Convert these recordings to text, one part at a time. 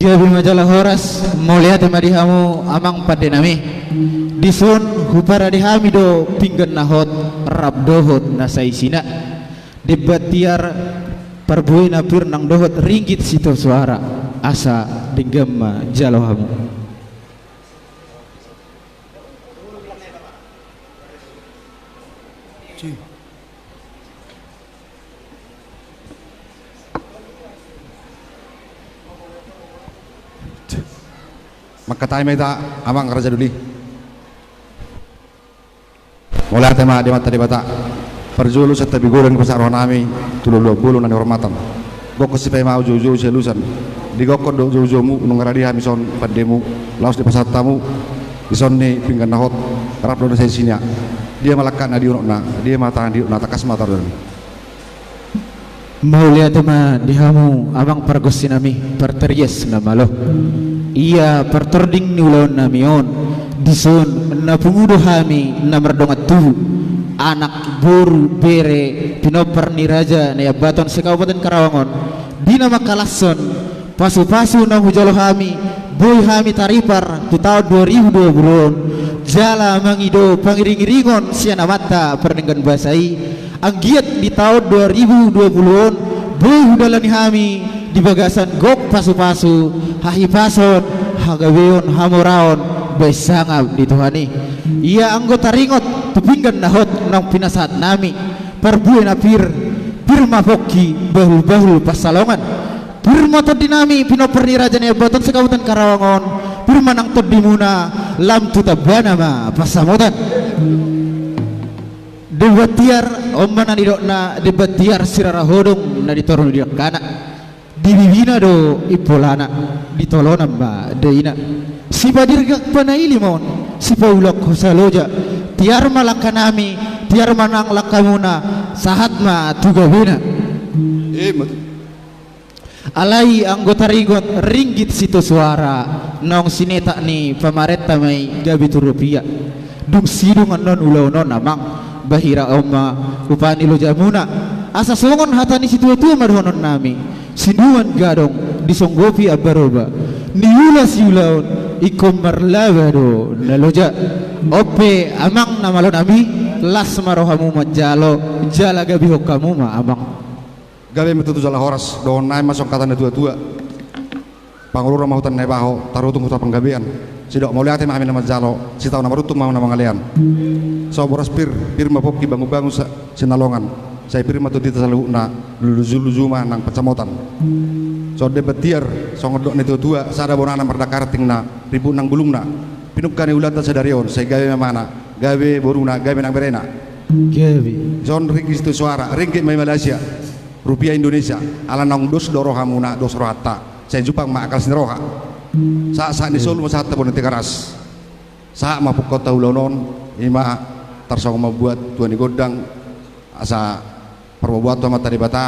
Gabi majalah horas mulia temadihamu amang pada nami disun hupara dihami do pinggan nahot rab dohot nasaisina debatiar perbuai napir nang dohot ringgit situ suara asa denggama jalohamu. Maka tayo may ta amang raja duli mulai tema di mata di bata perjulu setiap bigulan ku saroh nami tululu bulu nani hormatan goko sipai mau jojo selusan di goko do jojo mu nung radi hamison pandemu laos di pasar tamu ison ni pinggan nahot rap do saya sinya dia malakan na diunokna dia mata diunokna takas mata do mulia tema dihamu amang pergosinami perterias namalo iya pertording niulon namion disun na pungudo hami na merdongat tuh anak buru bere pinoper ni raja na yabaton sa Kabupaten Karawangon di nama kalason pasu-pasu na hujalo hami boy hami taripar tu tahun 2020 jala mangido pangiring-iringon siya na mata perninggan basai ang giat di tahun 2020 boy hudalani hami di bagasan gok pasu-pasu hahipason hagaweon hamuraon baisangab di Tuhani ia anggota ringot tupinggan nahot nang pinasat nami perbuai napir pirma pokki bahul-bahul pasalongan pirma tadi nami pinoperni raja ni abotan sa Kabupaten Karawangon pirma nang tadi muna lam tutabana ma pasamutan debatiar omman na nidokna debatiar sirara hodong na ditorong di kana dibibina do ipolana ditolona ba deina si badirgak panaili mon si paulok hosaloja tiar malakanami tiar manang lakamuna sahatma tugawina alai anggota ringgit situ suara nong sineta ni pamareta may gabi rupiah dung sidung non ulaw non namang bahira oma upani lo jamuna asa songon hatani situ madhonon nami sinuan gadong disonggopi abaroba niula siulaon ikom marlawado naloja ope amang namalon ami las marohamu majalo jala gabi hokamu ma amang gabi metutu jala horas doon naay masong katan na tua-tua pangulura mahutan na ibaho tarutung hutan panggabian sidok mau lihatin amin na majalo si tao na marutung mau na mangalian so boras pir mapopki bangu-bangu sa sinalongan saya pirma tu dita selalu na luzuma nang pecamotan so debatiar so ngodok ni tua sada bonana merdakar tingna ribu nang bulungna pinukkan ulata sadarion saya gawe mana gawe boruna gawe nang berena gawe son ringgit itu suara ringgit mai Malaysia rupiah Indonesia ala nang dos dorohamuna dos rohata saya jupang ma akal sinroha sa ni solo sa hatta bonete karas sa mapuk kota ulonon ima tarsong mabuat tuan godang asa perbuat to mata dibata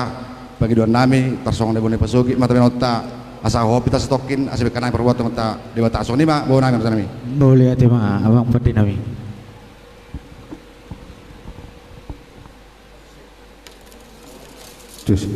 bagi dua nami tarsong de bone pasogi mata benota asa hopi tas stokin asa bekanai perbuat to mata dibata asong nima bawa nami nami boleh ati ma abang pati nami terus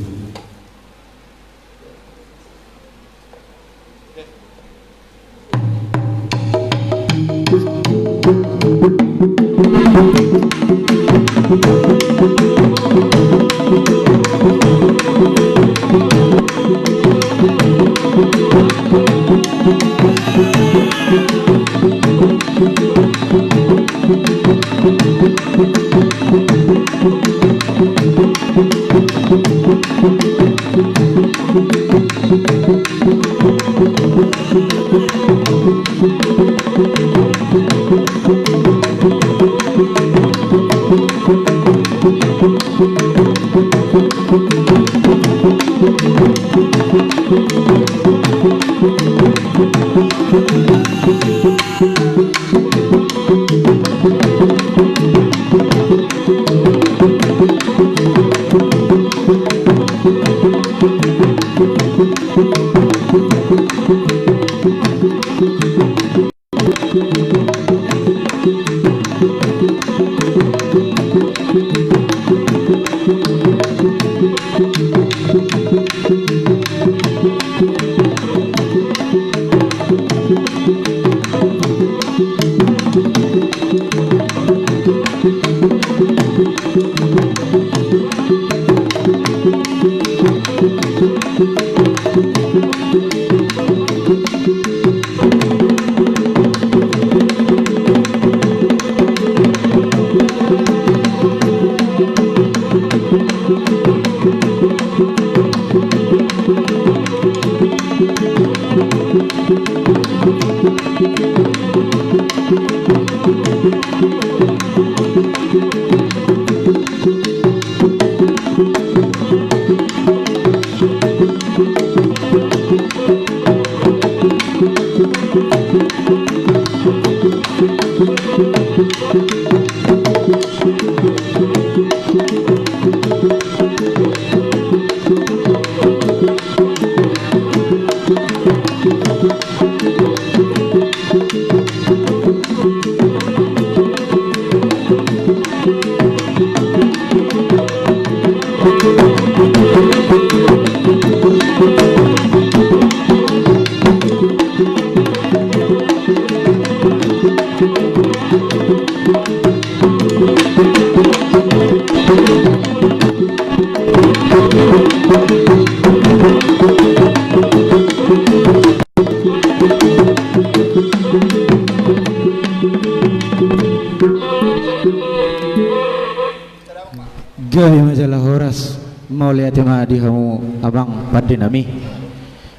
Gawi majalah horas mau lihat di kamu abang pada nami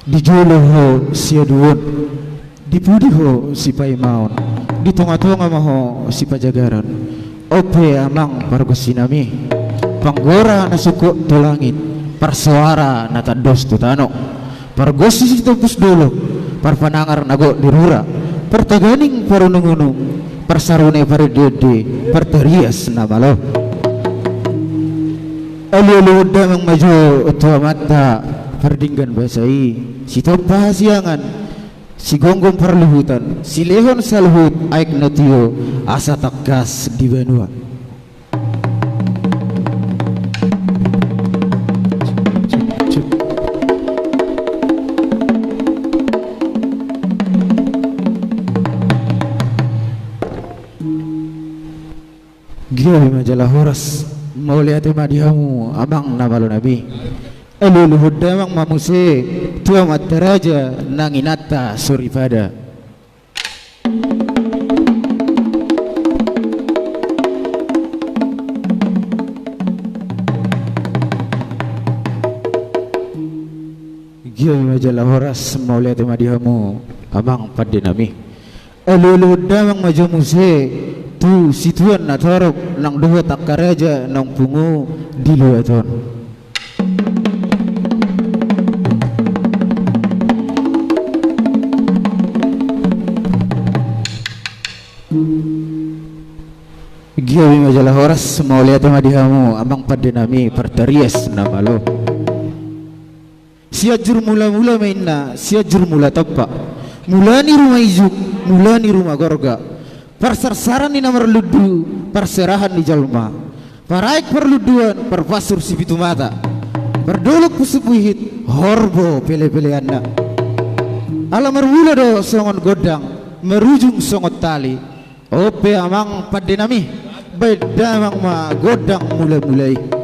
di joloh si aduan di pudiho si paimaon di tonga-tonga maho si pajagaran ope amang pargosi nami panggora na suko to langit parsuara na tados to tano pargosi si topus dolo parpanangar nago dirura pertaganing parunung-unung persarune paridede perterias na malo alu-alu damang maju tua mata perdinggan basai si topa siangan si gonggong perluhutan si lehon saluhut aik natio asa takas di benua Gila majalah horas mau lihat madihamu abang nabalo nabi eluluhud damang mamuse tua mataraja nanginata suripada Gila majalah horas mau lihat madihamu abang pada nabi eluluhud damang majamuse tu situan na tarok nang dua takaraja nang pungu di luaton Giawi majalah horas mau lihat madihamu abang pada nami perterias namalo siajur mula-mula mainna siajur mula tapak mulani rumah izuk mulani rumah gorga persarsaran di nomor ludu perserahan di jalma paraik perluduan perpasur si pitu mata berdolok kusupuhit horbo pele-pele anda ala merwula do songon godang merujung songot tali ope amang padenami bedamang ma godang mulai-mulai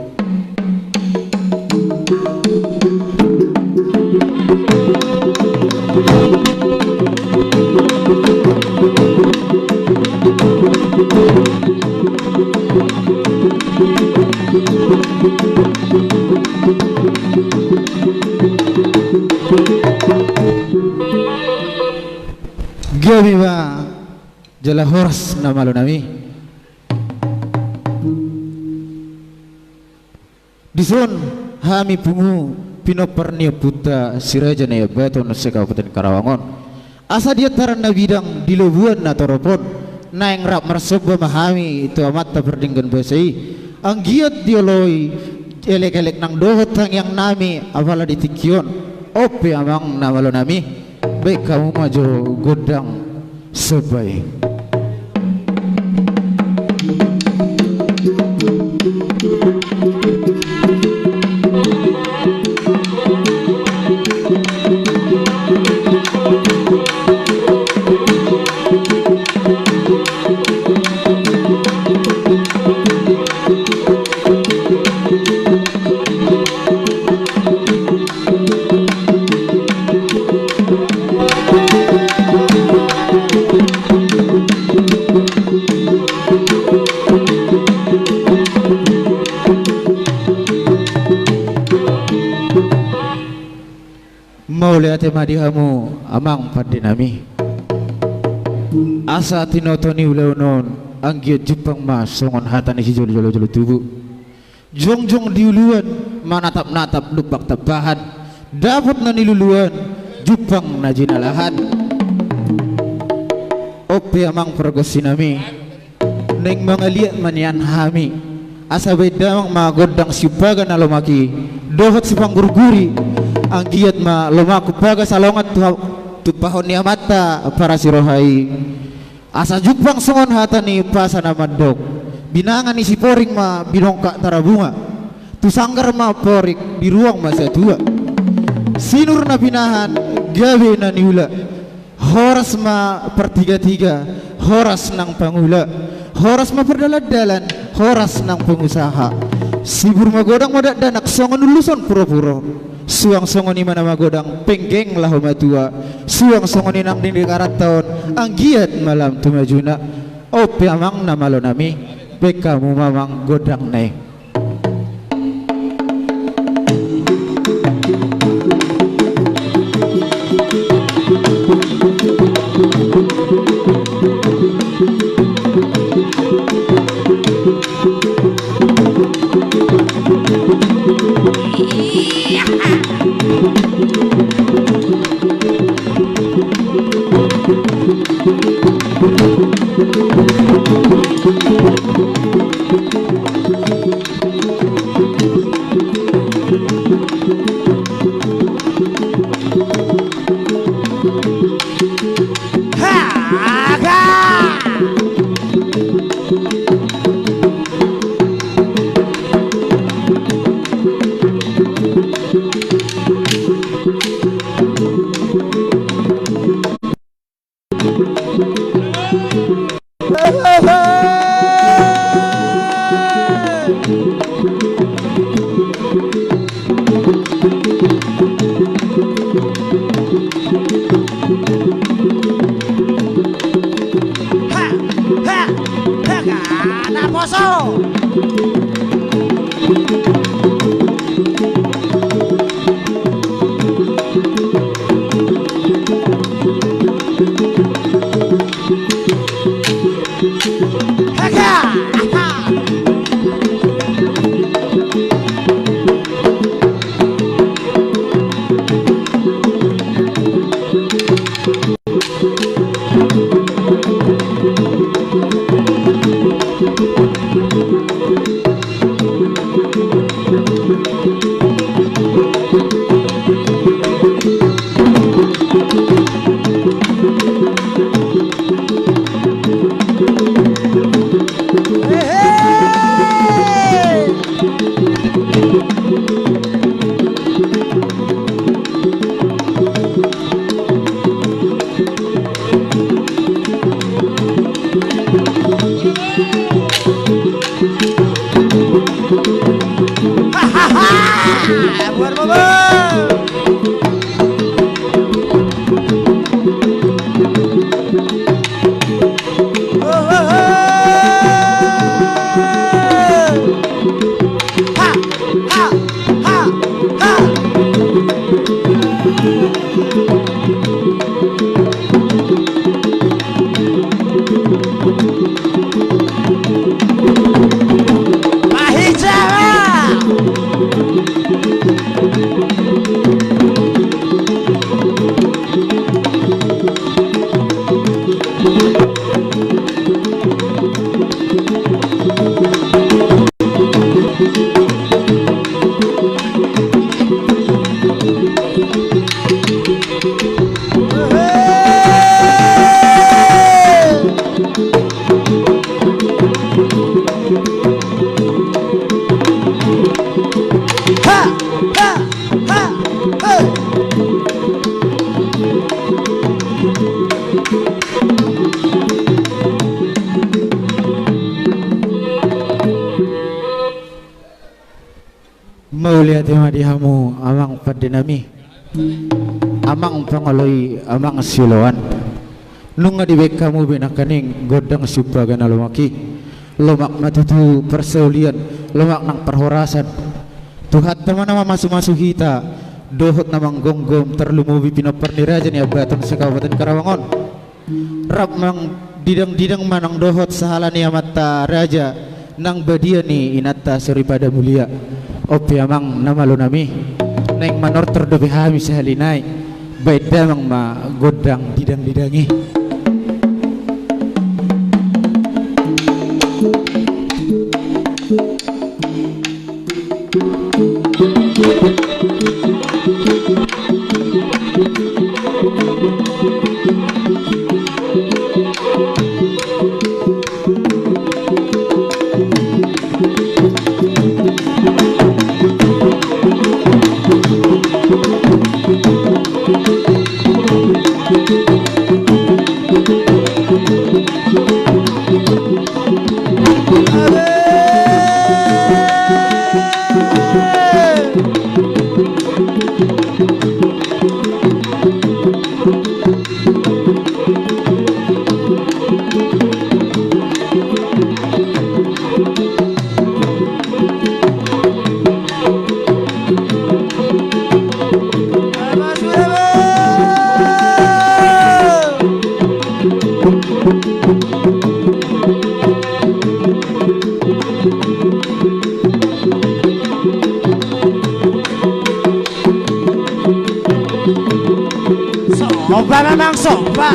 Gabi ba jala horas na malo nami dison hami pungu pinoparnia puta siraja na yabato na sa Kabupaten Karawangon asa dia taran na bidang dilubuan na toropon na yang rap marsoba mahami itu amat ta perdinggan basai ang giat dioloy elek-elek nang dohot yang nami awala ditikyon ope amang namalo nami baik kamu maju godang sebaik tema dihamu amang padinami asa tinotoni ulaunon anggiat Jepang mas songon hatani si jolo tubuh jong diuluan manatap lupak tabahan dapat na niluluan Jepang na jinalahan ope amang pergosinami neng mga liat manian hami asa bedamang magodang sipaga na lumaki dohot si panggurguri ang giat ma lumaku paga salongat tupahon niya mata para si rohai asa Jepang songon hatani pasana madok binangan isi poring ma binongka tarabunga tu sanggar ma porik di ruang masa tua sinur na binahan gawe na niula horas ma pertiga-tiga horas nang pangula horas ma perdalad-dalan horas nang pengusaha sibur magodang modak danak songon luluson puro-puro suang songon ni mana magodang penggeng lah matua suang songon ni nang dinding arat tahun anggiat malam tumajuna ope amang namalo nami bekamu mamang godang neng Maulia tema dihamu amang padinami amang pangaloy amang siloan nunga dibek kamu binakaning godang supaga na lumaki lumak matutu persaulian lumak nang perhorasan tuhat teman nama masu-masu kita dohot namang gonggom terlumubi pinoperni raja ni abaton sa Kabupaten Karawangon. Rap mang didang-didang manang dohot sahala ni amata raja nang badia ni inata suripada mulia. Opi amang namalo nami neng manor terdobe hami sa halinay bait damang magodang didang-didangi. Soba memang soba.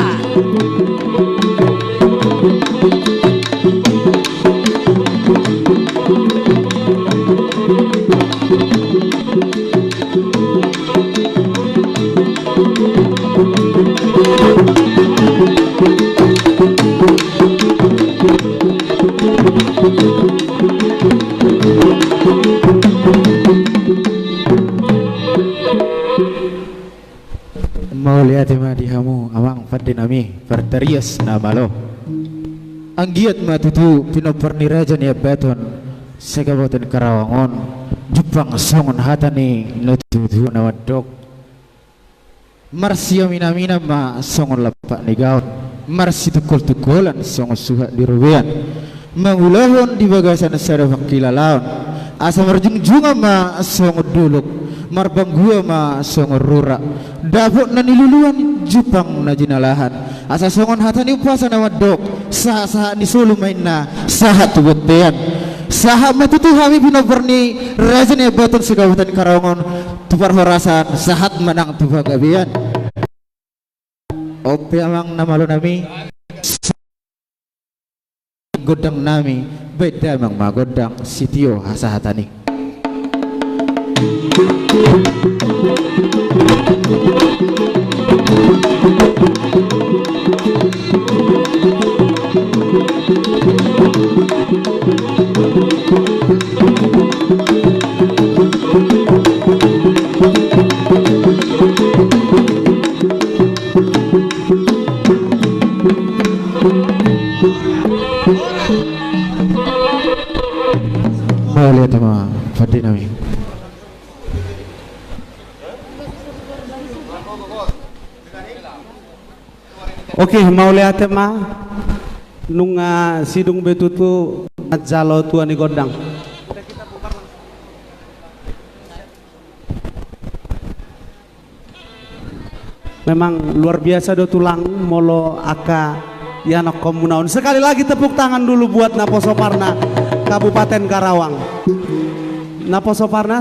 Mau lihat madihamu amang fadinami perterias namalo anggiat matutu pinoperni raja ni abaton sa Kabupaten Karawangon jupang songon hatani nututu nawadok marsi mina ma songon lapak ni gaon marsi tukul-tukulan songon suha di rubian mangulahon di bagasan sadawang kilalaon asa marjungjunga ma songon duluk marbanggua ma songon rura dapot na niluluan jupang na jinalahan asa songon hatani upasa na wadok saha ni sulu main na saha tubutean saha matutuhami pinoperni raja ni abaton sa Kabupaten Karawangon tupar horasan sahat manang tubagabian ope amang namalo nami godang nami beda mang magodang sitio hasa hatani. Boleh teman, Fadinami. Oke, mau lihat ma nung sidung betutu jalo tua ni godang. Memang luar biasa do tulang molo aka yana komunaun. Sekali lagi tepuk tangan dulu buat Napo Soparna Kabupaten Karawang. Napo Soparna